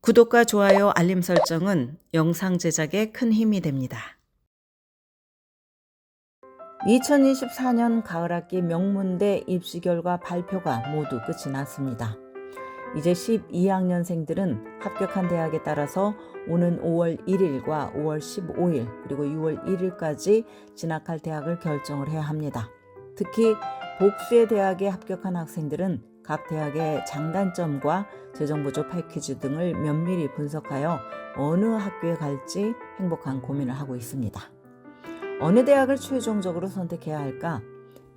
구독과 좋아요, 알림 설정은 영상 제작에 큰 힘이 됩니다. 2024년 가을학기 명문대 입시 결과 발표가 모두 끝이 났습니다. 이제 12학년생들은 합격한 대학에 따라서 오는 5월 1일과 5월 15일 그리고 6월 1일까지 진학할 대학을 결정을 해야 합니다. 특히 복수의 대학에 합격한 학생들은 각 대학의 장단점과 재정보조 패키지 등을 면밀히 분석하여 어느 학교에 갈지 행복한 고민을 하고 있습니다. 어느 대학을 최종적으로 선택해야 할까?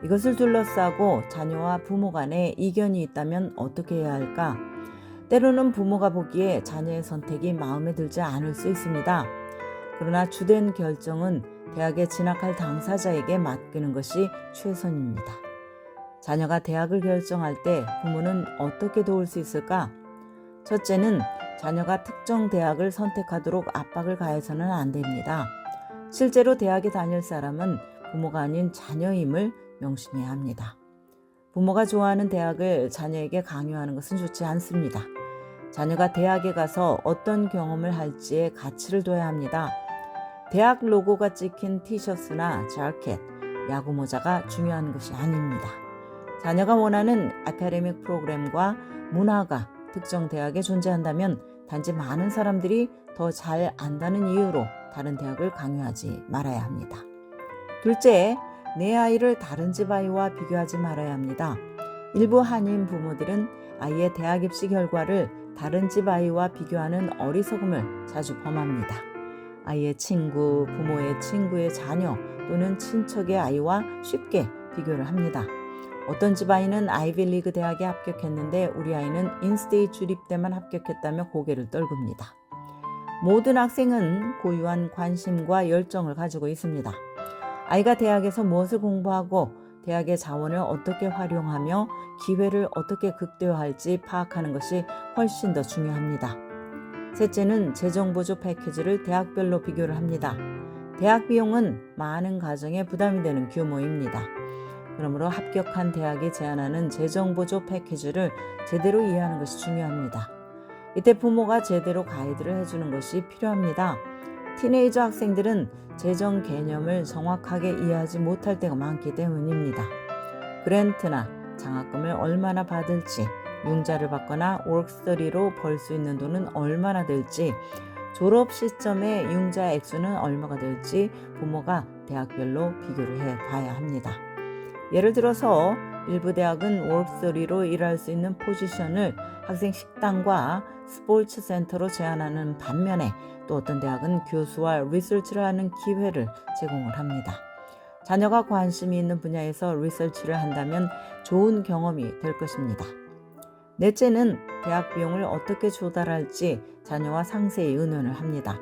이것을 둘러싸고 자녀와 부모 간에 이견이 있다면 어떻게 해야 할까? 때로는 부모가 보기에 자녀의 선택이 마음에 들지 않을 수 있습니다. 그러나 주된 결정은 대학에 진학할 당사자에게 맡기는 것이 최선입니다. 자녀가 대학을 결정할 때 부모는 어떻게 도울 수 있을까? 첫째는 자녀가 특정 대학을 선택하도록 압박을 가해서는 안 됩니다. 실제로 대학에 다닐 사람은 부모가 아닌 자녀임을 명심해야 합니다. 부모가 좋아하는 대학을 자녀에게 강요하는 것은 좋지 않습니다. 자녀가 대학에 가서 어떤 경험을 할지에 가치를 둬야 합니다. 대학 로고가 찍힌 티셔츠나 자켓, 야구 모자가 중요한 것이 아닙니다. 자녀가 원하는 아카데믹 프로그램과 문화가 특정 대학에 존재한다면 단지 많은 사람들이 더 잘 안다는 이유로 다른 대학을 강요하지 말아야 합니다. 둘째, 내 아이를 다른 집 아이와 비교하지 말아야 합니다. 일부 한인 부모들은 아이의 대학 입시 결과를 다른 집 아이와 비교하는 어리석음을 자주 범합니다. 아이의 친구, 부모의 친구의 자녀 또는 친척의 아이와 쉽게 비교를 합니다. 어떤 집 아이는 아이비리그 대학에 합격했는데 우리 아이는 인스테이 주립대만 합격했다며 고개를 떨굽니다. 모든 학생은 고유한 관심과 열정을 가지고 있습니다. 아이가 대학에서 무엇을 공부하고 대학의 자원을 어떻게 활용하며 기회를 어떻게 극대화할지 파악하는 것이 훨씬 더 중요합니다. 셋째는 재정보조 패키지를 대학별로 비교를 합니다. 대학 비용은 많은 가정에 부담이 되는 규모입니다. 그러므로 합격한 대학이 제안하는 재정보조 패키지를 제대로 이해하는 것이 중요합니다. 이때 부모가 제대로 가이드를 해주는 것이 필요합니다. 티네이저 학생들은 재정 개념을 정확하게 이해하지 못할 때가 많기 때문입니다. 그랜트나 장학금을 얼마나 받을지, 융자를 받거나 워크스터디로 벌 수 있는 돈은 얼마나 될지, 졸업 시점에 융자 액수는 얼마가 될지 부모가 대학별로 비교를 해봐야 합니다. 예를 들어서 일부 대학은 워크스터디로 일할 수 있는 포지션을 학생 식당과 스포츠 센터로 제한하는 반면에 또 어떤 대학은 교수와 리서치를 하는 기회를 제공을 합니다. 자녀가 관심이 있는 분야에서 리서치를 한다면 좋은 경험이 될 것입니다. 넷째는 대학 비용을 어떻게 조달할지 자녀와 상세히 의논을 합니다.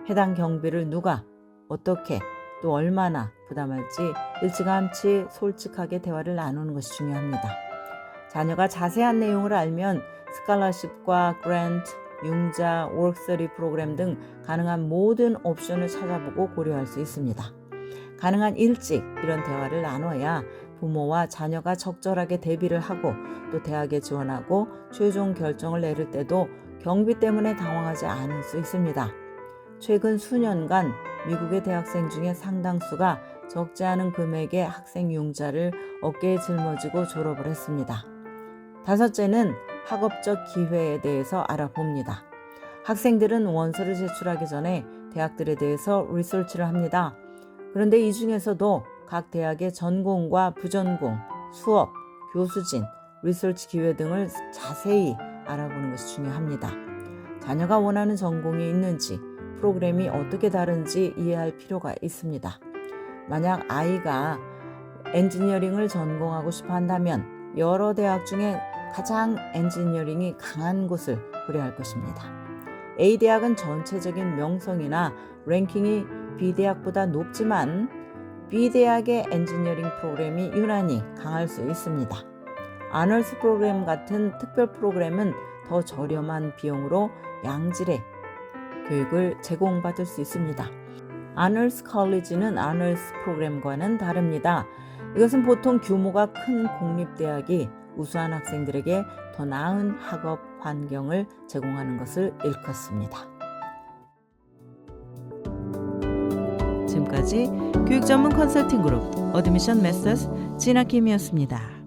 해당 경비를 누가, 어떻게, 또 얼마나 부담할지 일찌감치 솔직하게 대화를 나누는 것이 중요합니다. 자녀가 자세한 내용을 알면 스칼러십과 그랜트, 융자, 워크스터디 프로그램 등 가능한 모든 옵션을 찾아보고 고려할 수 있습니다. 가능한 일찍 이런 대화를 나눠야 부모와 자녀가 적절하게 대비를 하고 또 대학에 지원하고 최종 결정을 내릴 때도 경비 때문에 당황하지 않을 수 있습니다. 최근 수년간 미국의 대학생 중에 상당수가 적지 않은 금액의 학생 융자를 어깨에 짊어지고 졸업을 했습니다. 다섯째는 학업적 기회에 대해서 알아봅니다. 학생들은 원서를 제출하기 전에 대학들에 대해서 리서치를 합니다. 그런데 이 중에서도 각 대학의 전공과 부전공, 수업, 교수진, 리서치 기회 등을 자세히 알아보는 것이 중요합니다. 자녀가 원하는 전공이 있는지, 프로그램이 어떻게 다른지 이해할 필요가 있습니다. 만약 아이가 엔지니어링을 전공하고 싶어 한다면 여러 대학 중에 가장 엔지니어링이 강한 곳을 고려할 것입니다. A 대학은 전체적인 명성이나 랭킹이 B 대학보다 높지만 B 대학의 엔지니어링 프로그램이 유난히 강할 수 있습니다. 아너스 프로그램 같은 특별 프로그램은 더 저렴한 비용으로 양질의 교육을 제공받을 수 있습니다. 아너스 컬리지는 아너스 프로그램과는 다릅니다. 이것은 보통 규모가 큰 공립대학이 우수한 학생들에게 더 나은 학업 환경을 제공하는 것을 일컫습니다. 지금까지 교육 전문 컨설팅 그룹 어드미션 메서스 진아킴이었습니다.